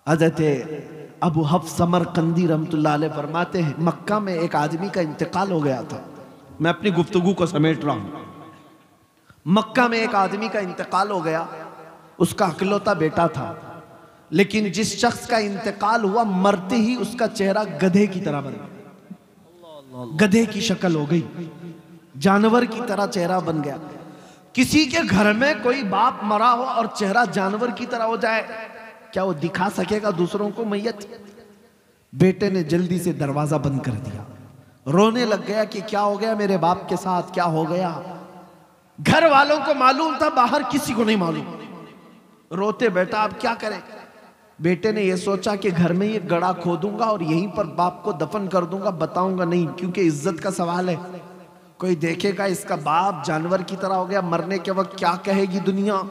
हज़रत अबू हफ्स समरकंदी रहमतुल्लाह अलैह फरमाते हैं, मक्का में एक आदमी का इंतकाल हो गया था। मैं अपनी गुफ्तगू को समेट रहा हूँ। मक्का में एक आदमी का इंतकाल हो गया, उसका अकलौता बेटा था, लेकिन जिस शख्स का इंतकाल हुआ मरते ही उसका चेहरा गधे की तरह बन गया, गधे की शक्ल हो गई, जानवर की तरह चेहरा बन गया। किसी के घर में कोई बाप मरा हो और चेहरा जानवर की तरह हो जाए, क्या वो दिखा सकेगा दूसरों को मैयत? बेटे ने जल्दी से दरवाजा बंद कर दिया, रोने लग गया कि क्या हो गया मेरे बाप के साथ, क्या हो गया। घर वालों को मालूम था, बाहर किसी को नहीं मालूम। रोते बेटा अब क्या करें। बेटे ने यह सोचा कि घर में ये गड़ा खोदूंगा और यहीं पर बाप को दफन कर दूंगा, बताऊंगा नहीं, क्योंकि इज्जत का सवाल है। कोई देखेगा इसका बाप जानवर की तरह हो गया, मरने के वक्त क्या कहेगी दुनिया।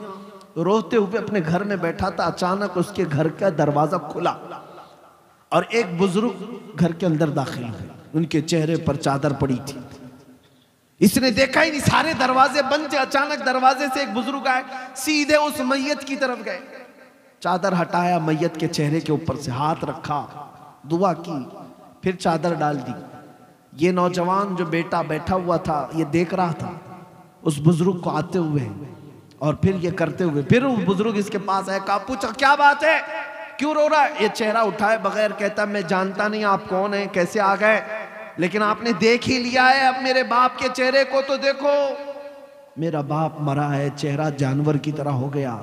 रोते हुए अपने घर में बैठा था, अचानक उसके घर का दरवाजा खुला और एक बुजुर्ग घर के अंदर दाखिल हुए। उनके चेहरे पर चादर पड़ी थी। इसने देखा ही नहीं, सारे दरवाजे बंद थे। अचानक दरवाजे से एक बुजुर्ग आए, सीधे उस मैयत की तरफ गए, चादर हटाया, मैयत के चेहरे के ऊपर से हाथ रखा, दुआ की, फिर चादर डाल दी। ये नौजवान जो बेटा बैठा हुआ था ये देख रहा था उस बुजुर्ग को आते हुए और फिर ये करते हुए। फिर वो बुजुर्ग इसके पास आया, कहा पूछा क्या बात है, क्यों रो रहा है। ये चेहरा उठाए बगैर कहता मैं जानता नहीं आप कौन है, कैसे आ गए, लेकिन आपने देख ही लिया है, अब मेरे बाप के चेहरे को तो देखो। मेरा बाप मरा है, चेहरा जानवर की तरह हो गया,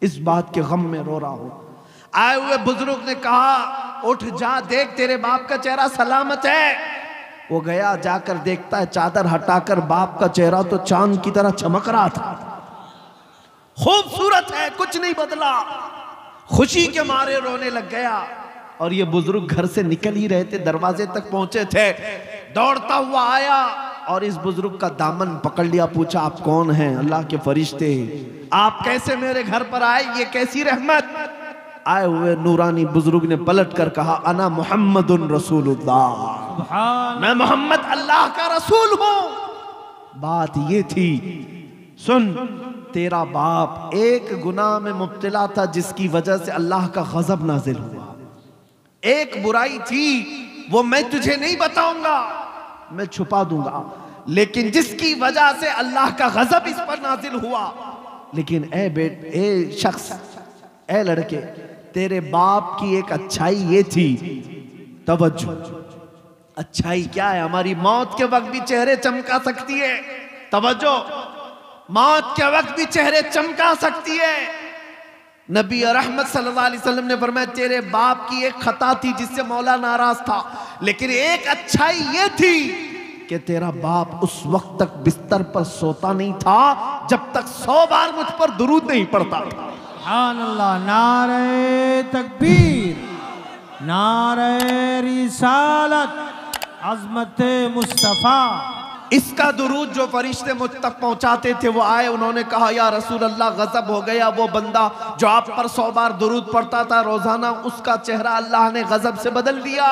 इस बात के गम में रो रहा हूं। आए हुए बुजुर्ग ने कहा उठ जा, देख तेरे बाप का चेहरा सलामत है। वो गया, जाकर देखता है चादर हटाकर बाप का चेहरा तो चांद की तरह चमक रहा था, खूबसूरत है, कुछ नहीं बदला। खुशी के मारे रोने लग गया। और ये बुजुर्ग घर से निकल ही रहे थे, दरवाजे तक पहुंचे थे, दौड़ता हुआ आया और इस बुजुर्ग का दामन पकड़ लिया, पूछा आप कौन हैं, अल्लाह के फरिश्ते, आप कैसे मेरे घर पर आए, ये कैसी रहमत। आए हुए नूरानी बुजुर्ग ने पलट कर कहा अना मुहम्मदुन रसूलुल्लाह, मैं मोहम्मद अल्लाह का रसूल हूं। बात ये थी, सुन तेरा बाप एक गुनाह में मुब्तला था जिसकी वजह से अल्लाह का गजब नाजिल हुआ, एक बुराई थी वो मैं तुझे नहीं बताऊंगा, मैं छुपा दूंगा, लेकिन जिसकी वजह से अल्लाह का गजब इस पर नाजिल हुआ। लेकिन ए शख्स, ए लड़के, तेरे बाप की एक अच्छाई ये थी, तवज्जो, अच्छाई क्या है, हमारी मौत के वक्त भी चेहरे चमका सकती है, तवज्जो, मौत के वक्त भी चेहरे चमका सकती है। नबी रहमत सल्लल्लाहु अलैहि वसल्लम ने फरमाया तेरे बाप की एक खता थी जिससे मौला नाराज था, लेकिन एक अच्छाई ये थी कि तेरा बाप उस वक्त तक बिस्तर पर सोता नहीं था जब तक 100 बार मुझ पर दुरूद नहीं पड़ता था। सुभान अल्लाह, नारे तकबीर, नारे रिसालत, अज़मत मुस्तफ़ा। इसका दुरूद जो फरिश्ते मुझ तक पहुंचाते थे वो आए, उन्होंने कहा या रसूल अल्लाह गजब हो गया वो बंदा जो आप पर 100 बार दुरूद पढ़ता था रोजाना, उसका चेहरा अल्लाह ने गजब से बदल दिया।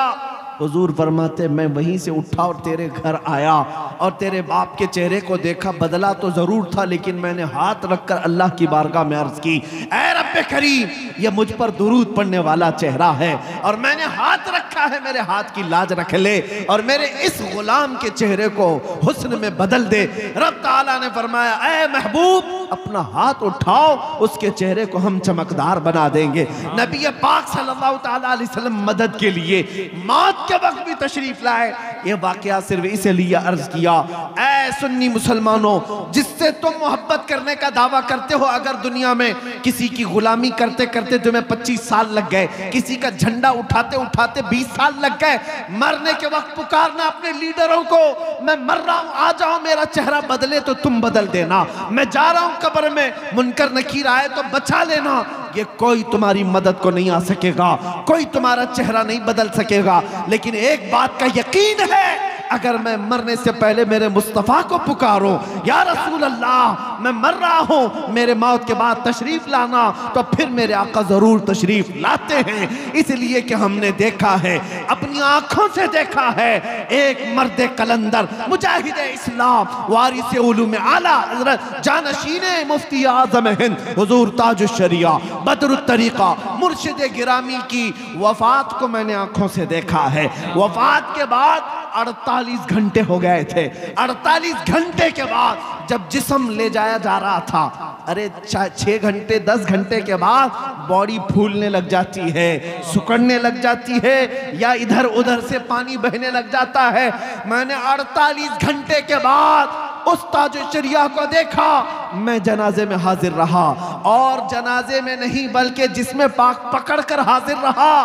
हुजूर फरमाते मैं वहीं से उठा और तेरे घर आया और तेरे बाप के चेहरे को देखा, बदला तो जरूर था लेकिन मैंने हाथ रखकर अल्लाह की बारगाह में अर्ज की ऐ रब्बे करीम, ये मुझ पर दुरूद पढ़ने वाला चेहरा है और मैंने हाथ रखा है, मेरे हाथ की लाज रख ले और मेरे इस गुलाम के चेहरे को हुस्न में बदल दे। रब ताला ने फरमाया ऐ महबूब अपना हाथ उठाओ, उसके चेहरे को हम चमकदार बना देंगे। नबी पाक सल्लल्लाहु ताला अलैहि वसल्लम मदद के लिए मौत के वक्त भी तशरीफ लाए। ये वाकया सिर्फ इसलिए अर्ज किया, ऐ सुन्नी मुसलमानों, जिससे तुम मोहब्बत करने का दावा करते हो, अगर दुनिया में किसी की गुलामी करते करते तुम्हें 25 साल लग गए, किसी का झंडा उठाते उठाते 20 साल लग गए, मरने के वक्त पुकारना अपने लीडरों को मैं मर रहा हूं, आ जाओ मेरा चेहरा बदले तो तुम बदल देना, मैं जा रहा हूं कब्र में, मुनकर नकीर आए तो बचा लेना, ये कोई तुम्हारी मदद को नहीं आ सकेगा, कोई तुम्हारा चेहरा नहीं बदल सकेगा। लेकिन एक बात का यकीन है, अगर मैं मरने से पहले मेरे मुस्तफ़ा को पुकारूं, या रसूल अल्लाह मैं मर रहा हूं, मेरे मौत के बाद तशरीफ लाना, तो फिर मेरे आका जरूर तशरीफ लाते हैं। इसलिए कि हमने देखा है, अपनी आंखों से देखा है, एक मर्द कलंदर मुजाहिद इस्लाम वारिस उलूम आला हज़रत जानशीन मुफ्ती आज़म हिंद हुजूर ताजुश शरिया बदरुत तरीका मुर्शिद गिरामी की वफात को मैंने आंखों से देखा है। वफात के बाद 48 घंटे हो गए थे। 48 घंटे के बाद जब जिस्म ले जाया जा रहा था, अरे 6 घंटे 10 घंटे के बाद बॉडी फूलने लग जाती है, सुकड़ने लग जाती है, या इधर उधर से पानी बहने लग जाता है। मैंने 48 घंटे के बाद उस ताजुश्शरिया को देखा। मैं जनाजे में हाजिर रहा, और जनाजे में नहीं बल्कि जिसमें पाक पकड़ कर हाजिर रहा।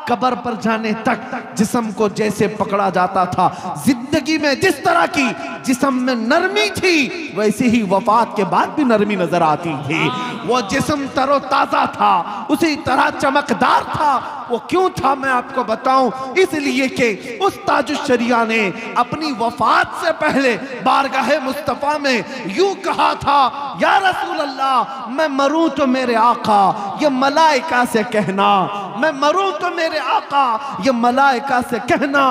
कब्र पर जाने तक जिस्म को जैसे पकड़ा जाता था, जिंदगी में जिस तरह की जिस्म में नरमी थी, वैसे ही वफात के बाद भी नरमी नजर आती थी। वो जिस्म तरोताजा था, उसी तरह चमकदार था। वो क्यों था मैं आपको बताऊं, इसलिए कि उस ताजुश्शरिया ने अपनी वफात से पहले बारगाहे मुस्तफ़ा में यूं कहा था, या रसूल अल्लाह मैं मरूं तो मेरे आका ये मलाइका से कहना, मैं मरूं तो मेरे आका ये मलाइका से कहना,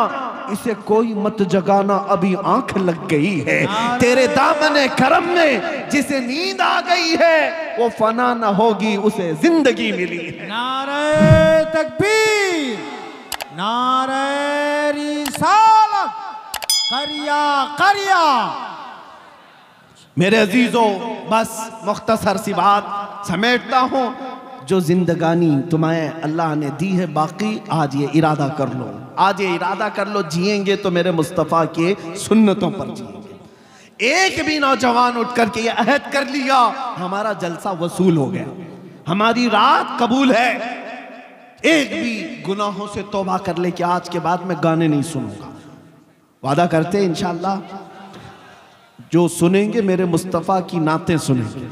इसे कोई मत जगाना अभी आंख लग गई है। तेरे दामने करम में जिसे नींद आ गई है, वो फना न होगी उसे जिंदगी मिली है। नारे तकबीर, नारे रिसालत, करिया करिया। मेरे अजीजों, बस मुख्तसर सी बात समेटता हूँ। जो जिंदगानी तुम्हें अल्लाह ने दी है बाकी, आज ये इरादा कर लो, आज ये इरादा कर लो, जिएंगे तो मेरे मुस्तफ़ा के सुन्नतों पर जिएंगे। एक भी नौजवान उठ करके ये अहद कर लिया, हमारा जलसा वसूल हो गया, हमारी रात कबूल है। एक भी गुनाहों से तौबा कर ले कि आज के बाद मैं गाने नहीं सुनूंगा। वादा करते हैं इंशाअल्लाह, जो सुनेंगे मेरे मुस्तफ़ा की नातें सुनेंगे,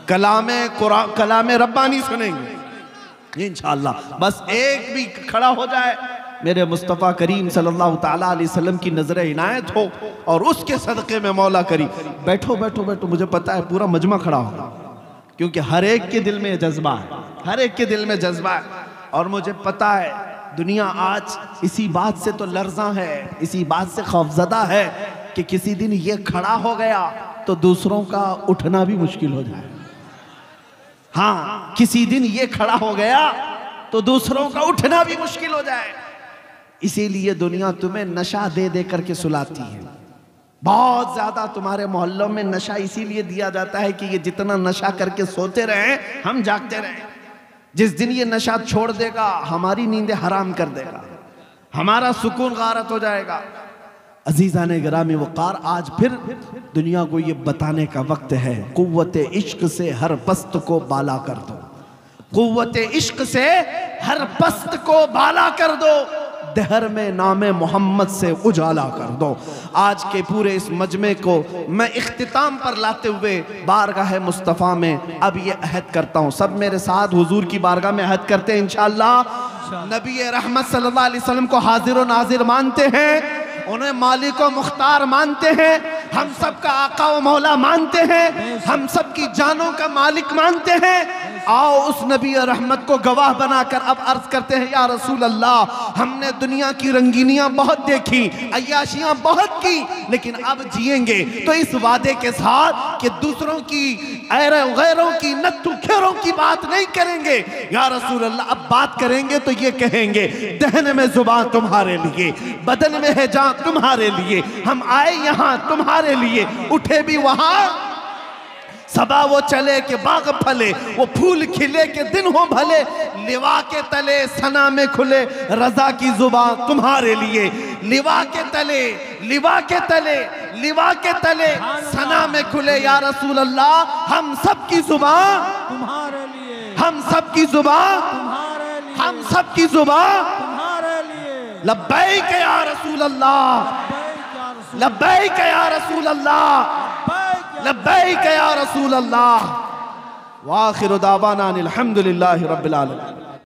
कलामे रब्बानी सुनेंगे इंशाअल्लाह। बस एक भी खड़ा हो जाए, मेरे मुस्तफ़ा करीम सल्लल्लाहु ताला अलैहि वसल्लम की नजर इनायत हो, और उसके सदक़े में मौला करी। बैठो बैठो बैठो, मुझे पता है पूरा मजमा खड़ा होगा, क्योंकि हर एक के दिल में जज्बा है, हर एक के दिल में जज्बा है। और मुझे पता है दुनिया आज इसी बात से तो लर्ज़ा है, इसी बात से खौफज़दा है कि किसी दिन ये खड़ा हो गया तो दूसरों का उठना भी मुश्किल हो जाए। हाँ, किसी दिन ये खड़ा हो गया तो दूसरों का उठना भी मुश्किल हो जाए। इसीलिए दुनिया तुम्हें नशा दे दे करके सुलाती है। बहुत ज्यादा तुम्हारे मोहल्लों में नशा इसीलिए दिया जाता है कि ये जितना नशा करके सोते रहे हम जागते रहे। जिस दिन ये नशा छोड़ देगा, हमारी नींदें हराम कर देगा, हमारा सुकून गारत हो जाएगा। अजीज़ाने गिरामी वक़ार, आज फिर दुनिया को ये बताने का वक्त है, कुव्वते इश्क से हर पस्त को बाला कर दो, कुव्वते इश्क से हर पस्त को बाला कर दो, दहर में नामे मोहम्मद से उजाला कर दो। आज के पूरे इस मजमे को मैं इख्तिताम पर लाते हुए बारगाह मुस्तफ़ा में अब ये अहद करता हूँ। सब मेरे साथ हुजूर की बारगाह में अहद करते हैं इंशाअल्लाह। नबी रहमत सल्लल्लाहु अलैहि वसल्लम को हाजिर व नाजिर मानते हैं, उन्हें मालिक व मुख्तार मानते हैं, हम सब का आका व मौला मानते हैं, हम सब की जानों का मालिक मानते हैं। आओ उस नबी रहमत को गवाह बनाकर अब अर्ज करते हैं, या रसूल अल्लाह, हमने दुनिया की रंगीनियां बहुत देखी, अय्याशियां बहुत की, लेकिन अब जिएंगे तो इस वादे के साथ कि दूसरों की गैरों की नत्थु खेरों की बात नहीं करेंगे। या रसूल अल्लाह, अब बात करेंगे तो ये कहेंगे, दहन में जुबान तुम्हारे लिए, बदन में है जान तुम्हारे लिए, हम आए यहाँ तुम्हारे लिए, उठे भी वहां सबा वो चले के बाग फले, वो फूल खिले के दिन हो भले, लिवा के तले सना में खुले, रजा की जुबान तुम्हारे लिए, लिवा के तले, लिवा के तले, लिवा के तले सना में खुले। या रसूल अल्लाह, हम सब की जुबान तुम्हारे लिए, हम सब की जुबान तुम्हारे लिए, हम सब की जुबान तुम्हारे लिए। लब्बैक या रसूल अल्लाह, लब्बैक या रसूल अल्लाह, लब्बैक या रसूल अल्लाह। व आखिरु दावाना अनिल हम्दुलिल्लाहि रब्बिल आलमीन।